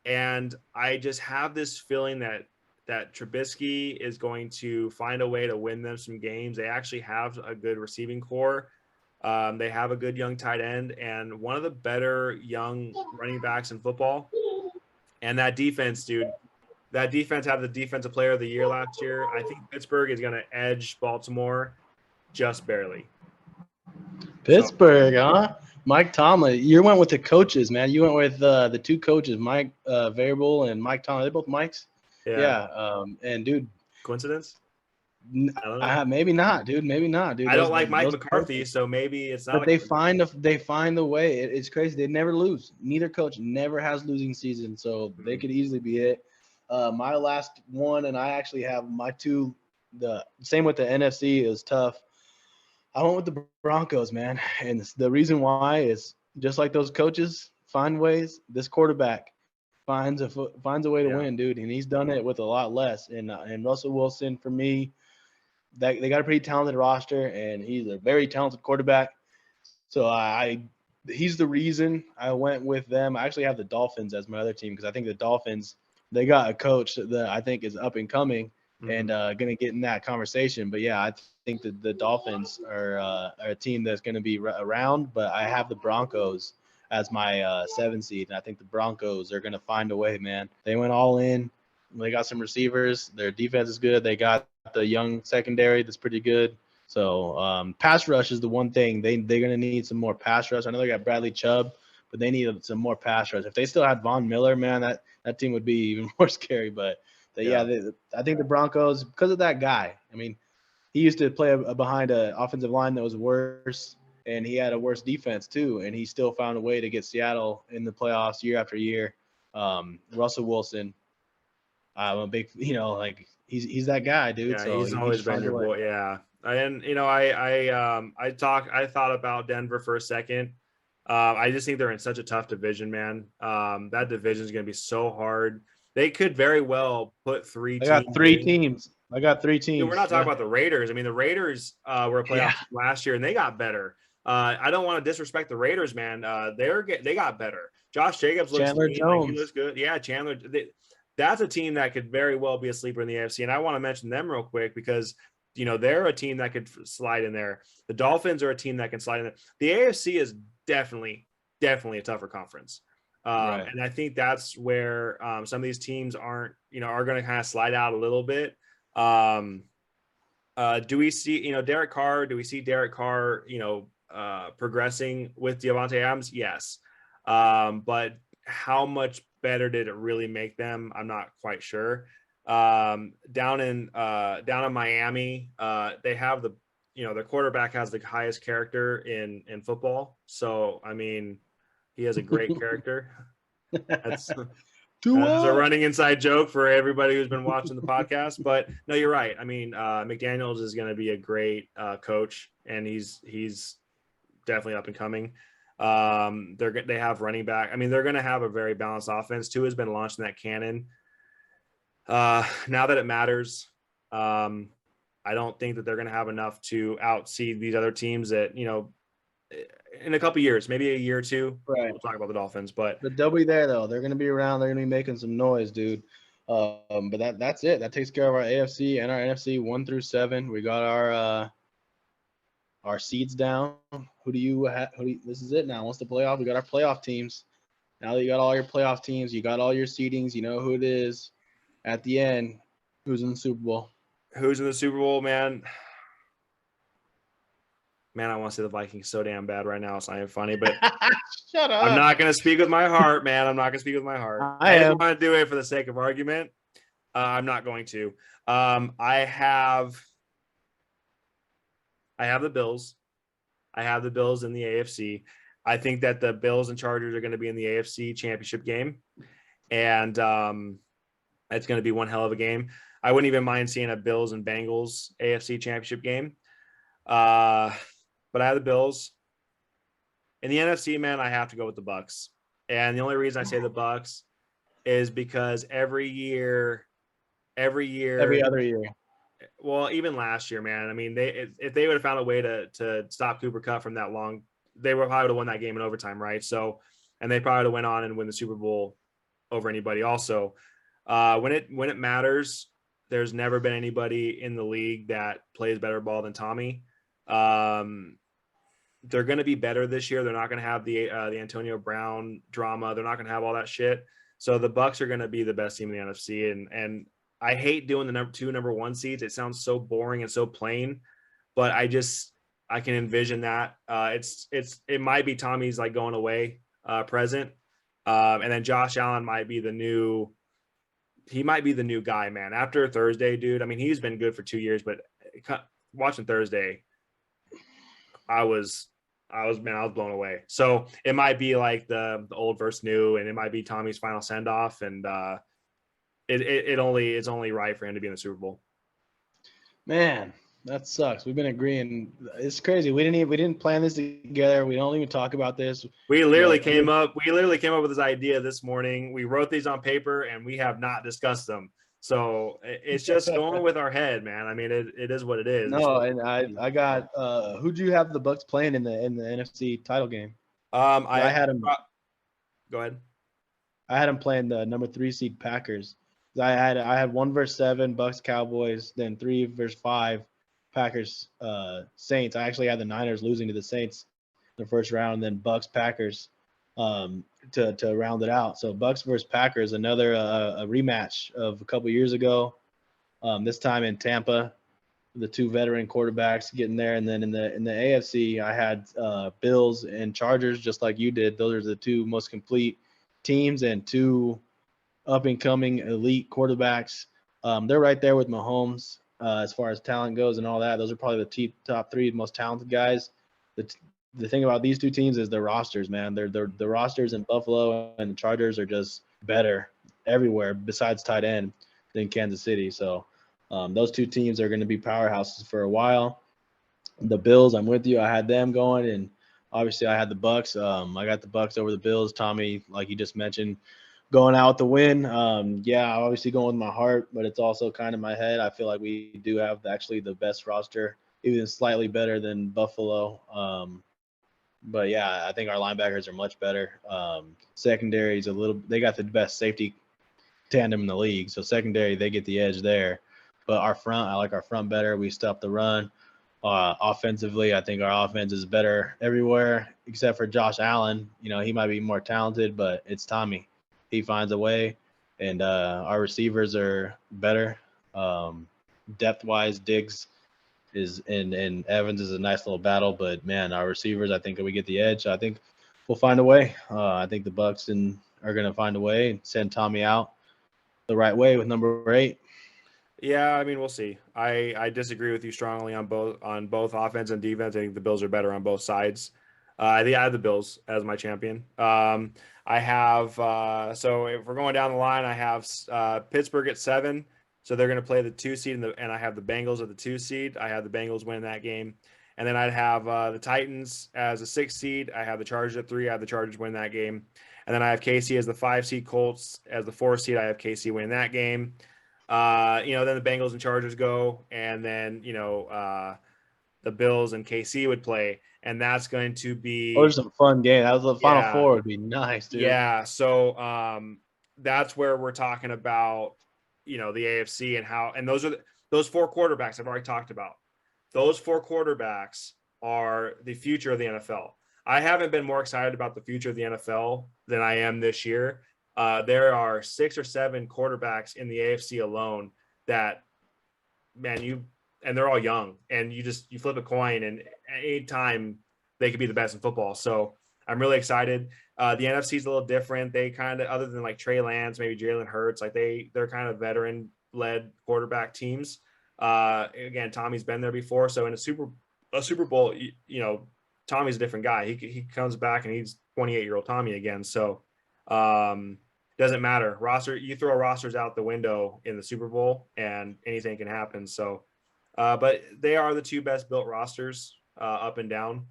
And I just have this feeling that Trubisky is going to find a way to win them some games. They actually have a good receiving core. They have a good young tight end and one of the better young running backs in football. And that defense, dude, that defense had the defensive player of the year last year. I think Pittsburgh is going to edge Baltimore just barely. Pittsburgh, huh? Mike Tomlin. You went with the coaches, man. You went with the 2 coaches, Mike Variable and Mike Tomlin. They're both Mikes. Yeah. And dude, coincidence? Maybe not, dude. Maybe not, dude. I don't like Mike McCarthy, so maybe it's not. But they find the way. It's crazy. They never lose. Neither coach never has losing season, so they could easily be it. My last one, and I actually have my 2. The same with the NFC is tough. I went with the Broncos, man, and the reason why is just like those coaches find ways. This quarterback finds a way to win, dude, and he's done it with a lot less. And Russell Wilson, for me, they got a pretty talented roster, and he's a very talented quarterback. So he's the reason I went with them. I actually have the Dolphins as my other team because I think the Dolphins, they got a coach that I think is up and coming and going to get in that conversation. But yeah, I think that the Dolphins are a team that's going to be around, but I have the Broncos as my 7 seed. And I think the Broncos are going to find a way, man. They went all in. They got some receivers. Their defense is good. They got the young secondary that's pretty good. So pass rush is the one thing. They're going to need some more pass rush. I know they got Bradley Chubb, but they need some more pass rush. If they still had Von Miller, man, that team would be even more scary. But I think the Broncos, because of that guy, I mean, he used to play behind an offensive line that was worse, and he had a worse defense too, and he still found a way to get Seattle in the playoffs year after year. Russell Wilson, I'm a big, he's that guy, dude. Yeah, so he's always been your boy. Yeah. And, I thought about Denver for a second. I just think they're in such a tough division, man. That division is going to be so hard. They could very well put 3 teams. I got 3 teams. Dude, we're not talking about the Raiders. I mean, the Raiders were a playoff last year, and they got better. I don't want to disrespect the Raiders, man. They got better. Josh Jacobs looks Chandler clean, Jones. like he looks good. Yeah, Chandler. That's a team that could very well be a sleeper in the AFC, and I want to mention them real quick because they're a team that could slide in there. The Dolphins are a team that can slide in there. The AFC is definitely a tougher conference. Right. And I think that's where some of these teams are going to kind of slide out a little bit. Do we see, Derek Carr? Do we see Derek Carr, progressing with Devontae Adams? Yes. But how much better did it really make them? I'm not quite sure. Down in Miami, they have their quarterback has the highest character in football. So, I mean, he has a great character. That's That's a running inside joke for everybody who's been watching the podcast. But no, you're right. I mean, McDaniels is going to be a great coach, and he's definitely up and coming. They have running back. I mean, they're going to have a very balanced offense. Tua has been launched in that cannon. Now that it matters, I don't think that they're going to have enough to outseed these other teams that, in a couple years, maybe a year or two. Right. We'll talk about the Dolphins, but they'll be there though. They're going to be around. They're going to be making some noise, dude. But that's it. That takes care of our AFC and our NFC 1 through 7. We got our seeds down. Who do you have? This is it now. Once the playoff, we got our playoff teams. Now that you got all your playoff teams, you got all your seedings. You know who it is. At the end, who's in the Super Bowl? Who's in the Super Bowl, man? Man, I want to say the Vikings so damn bad right now. It's not even funny, but shut up. I'm not going to speak with my heart, man. I'm not going to speak with my heart. I just want to do it for the sake of argument. I'm not going to. I have the Bills. I have the Bills in the AFC. I think that the Bills and Chargers are going to be in the AFC championship game. And it's going to be one hell of a game. I wouldn't even mind seeing a Bills and Bengals AFC championship game. But I have the Bills. In the NFC, man, I have to go with the Bucks. And the only reason I say the Bucks is because every other year. Well, even last year, man. I mean, if they would have found a way to stop Cooper Kupp from that long, they would probably have won that game in overtime, right? So, and they probably would have went on and win the Super Bowl over anybody. Also, when it matters, there's never been anybody in the league that plays better ball than Tommy. They're going to be better this year. They're not going to have the Antonio Brown drama. They're not going to have all that shit. So the Bucks are going to be the best team in the NFC. And I hate doing the number 1 seeds. It sounds so boring and so plain, but I can envision that. It might be Tommy's like going away present. And then Josh Allen might be the new guy, man. After Thursday, dude. I mean, he's been good for 2 years, but watching Thursday, I was blown away. So it might be like the old versus new, and it might be Tommy's final send off, and it's only right for him to be in the Super Bowl. Man, that sucks. We've been agreeing. It's crazy. We didn't plan this together. We don't even talk about this. We literally came up with this idea this morning. We wrote these on paper and we have not discussed them. So it's just going with our head, man. I mean, it is what it is. No, and I got who do you have the Bucks playing in the NFC title game? I had him. Go ahead. I had him playing the number 3 seed Packers. I had 1 versus 7 Bucks Cowboys, then 3 versus 5 Packers Saints. I actually had the Niners losing to the Saints in the first round, and then Bucks Packers to round it out. So Bucks versus Packers, another a rematch of a couple years ago. This time in Tampa, the 2 veteran quarterbacks getting there, and then in the AFC, I had Bills and Chargers, just like you did. Those are the 2 most complete teams and 2 up and coming elite quarterbacks. They're right there with Mahomes as far as talent goes and all that. Those are probably the top 3 most talented guys. The thing about these 2 teams is their rosters, man. The rosters in Buffalo and the Chargers are just better everywhere besides tight end than Kansas City. So those 2 teams are going to be powerhouses for a while. The Bills, I'm with you. I had them going, and obviously I had the Bucks. I got the Bucks over the Bills. Tommy, like you just mentioned, going out the win. Yeah, obviously going with my heart, but it's also kind of my head. I feel like we do have actually the best roster, even slightly better than Buffalo. But yeah, I think our linebackers are much better. Secondary is they got the best safety tandem in the league. So secondary, they get the edge there. But our front, I like our front better. We stop the run. Offensively, I think our offense is better everywhere except for Josh Allen. He might be more talented, but it's Tommy. He finds a way, and our receivers are better. Depth-wise, Diggs and Evans is a nice little battle, but man, our receivers, I think we get the edge. I think we'll find a way. I think the Bucks are going to find a way and send Tommy out the right way with number 8. Yeah, I mean, we'll see. I disagree with you strongly on both offense and defense. I think the Bills are better on both sides. I think I have the Bills as my champion. I have so if we're going down the line, I have Pittsburgh at 7. So they're going to play the 2 seed, and I have the Bengals at the 2 seed. I have the Bengals winning that game, and then I'd have the Titans as a 6 seed. I have the Chargers at 3. I have the Chargers winning that game, and then I have KC as the 5 seed. Colts as the 4 seed. I have KC winning that game. Then the Bengals and Chargers go, and then the Bills and KC would play, and that's going to be Those are some fun game. That was the Final yeah, Four would be nice, dude. yeah. So that's where we're talking about, the AFC and those 4 quarterbacks I've already talked about. Those 4 quarterbacks are the future of the NFL. I haven't been more excited about the future of the NFL than I am this year. There are 6 or 7 quarterbacks in the AFC alone that, man, and they're all young, and you flip a coin, and at any time they could be the best in football. So I'm really excited. The NFC is a little different. They kind of, other than like Trey Lance, maybe Jalen Hurts, like they're kind of veteran led quarterback teams. Again, Tommy's been there before. So in a Super Bowl, Tommy's a different guy. He comes back and he's 28-year-old Tommy again. So doesn't matter. You throw rosters out the window in the Super Bowl and anything can happen. So but they are the 2 best built rosters up and down,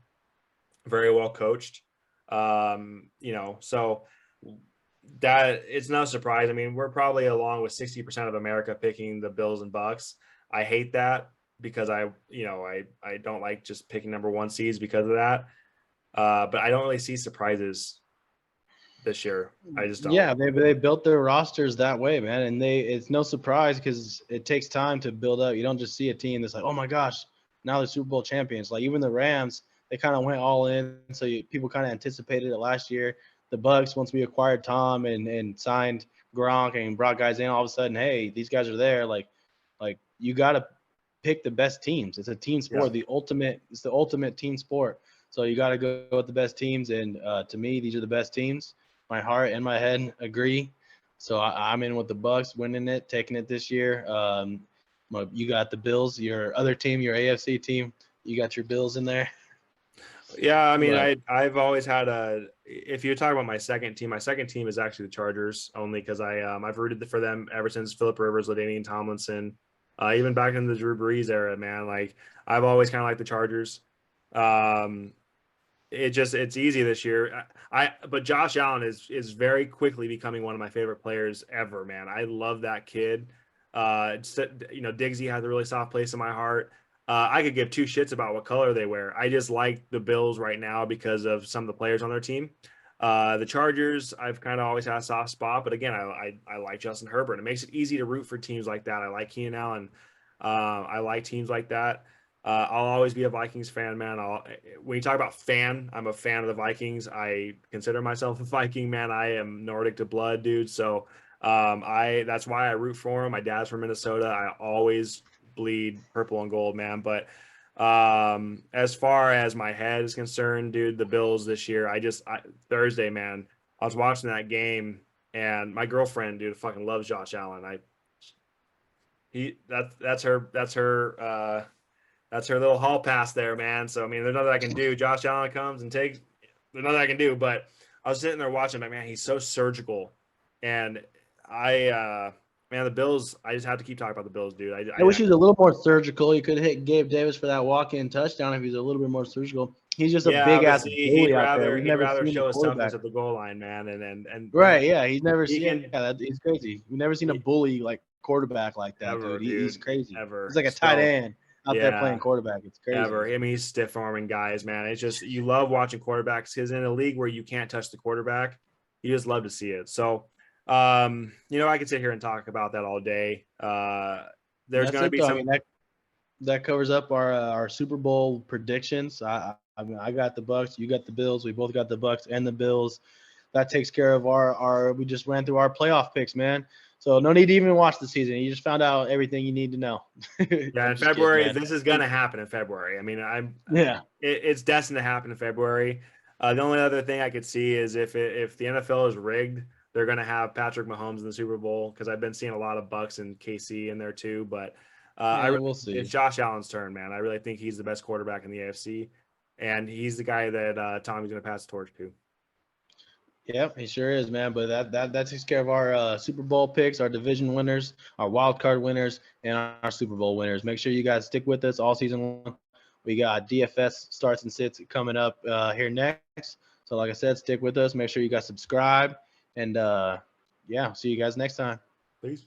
very well coached. So that it's no surprise. I mean, we're probably along with 60% of America picking the Bills and Bucks. I hate that because I don't like just picking number 1 seeds because of that. But I don't really see surprises this year. I just don't. Yeah, they built their rosters that way, man, and it's no surprise because it takes time to build up. You don't just see a team that's like, oh my gosh, now they're Super Bowl champions. Like even the Rams, they kind of went all in, so people kind of anticipated it last year. The Bucks, once we acquired Tom and signed Gronk and brought guys in, all of a sudden, hey, these guys are there. Like you got to pick the best teams. It's a team sport. Yeah. It's the ultimate team sport. So you got to go with the best teams, and to me, these are the best teams. My heart and my head agree. So I'm in with the Bucks winning it, taking it this year. You got the Bills, your other team, your AFC team. You got your Bills in there. Yeah, I mean, But, I've always had if you talk about my second team is actually the Chargers, only because I've rooted for them ever since Phillip Rivers, LaDainian Tomlinson, even back in the Drew Brees era, man. Like I've always kind of liked the Chargers. It's easy this year. But Josh Allen is very quickly becoming one of my favorite players ever, man. I love that kid. Diggsy has a really soft place in my heart. I could give 2 shits about what color they wear. I just like the Bills right now because of some of the players on their team. The Chargers, I've kind of always had a soft spot, but again, I like Justin Herbert. It makes it easy to root for teams like that. I like Keenan Allen. I like teams like that. I'll always be a Vikings fan, man. When you talk about fan, I'm a fan of the Vikings. I consider myself a Viking, man. I am Nordic to blood, dude. So that's why I root for him. My dad's from Minnesota. I always bleed purple and gold, man. But as far as my head is concerned, dude, the Bills this year, Thursday, man, I was watching that game, and my girlfriend, dude, fucking loves Josh Allen. That's her little hall pass there, man. So I mean, there's nothing I can do. Josh Allen comes and takes. There's nothing I can do. But I was sitting there watching, like, man, he's so surgical, and man, the Bills. I just have to keep talking about the Bills, dude. I wish he was a little more surgical. You could hit Gabe Davis for that walk-in touchdown if he's a little bit more surgical. He's just a big ass bully out there. He'd rather show his toughness at the goal line, man. And right, yeah, he's never seen. He's crazy. We've never seen a bully like quarterback like that, ever, dude. He's crazy. Ever. He's like a tight end out there playing quarterback. It's crazy. Ever. I mean, he's stiff arming guys, man. It's just you love watching quarterbacks because in a league where you can't touch the quarterback, you just love to see it. So, I could sit here and talk about that all day. There's going to be some. I mean, that covers up our Super Bowl predictions. I mean, I got the Bucks, you got the Bills. We both got the Bucks and the Bills. That takes care of our. We just ran through our playoff picks, man. So no need to even watch the season. You just found out everything you need to know. Yeah, in February, this is going to happen in February. I mean, it's destined to happen in February. The only other thing I could see is if the NFL is rigged, they're going to have Patrick Mahomes in the Super Bowl because I've been seeing a lot of Bucks and KC in there too. But we'll see. It's Josh Allen's turn, man. I really think he's the best quarterback in the AFC. and he's the guy that Tommy's going to pass the torch to. Yep, he sure is, man. But that takes care of our Super Bowl picks, our division winners, our wild card winners, and our Super Bowl winners. Make sure you guys stick with us all season long. We got DFS starts and sits coming up here next. So like I said, stick with us. Make sure you guys subscribe, and yeah, see you guys next time. Peace.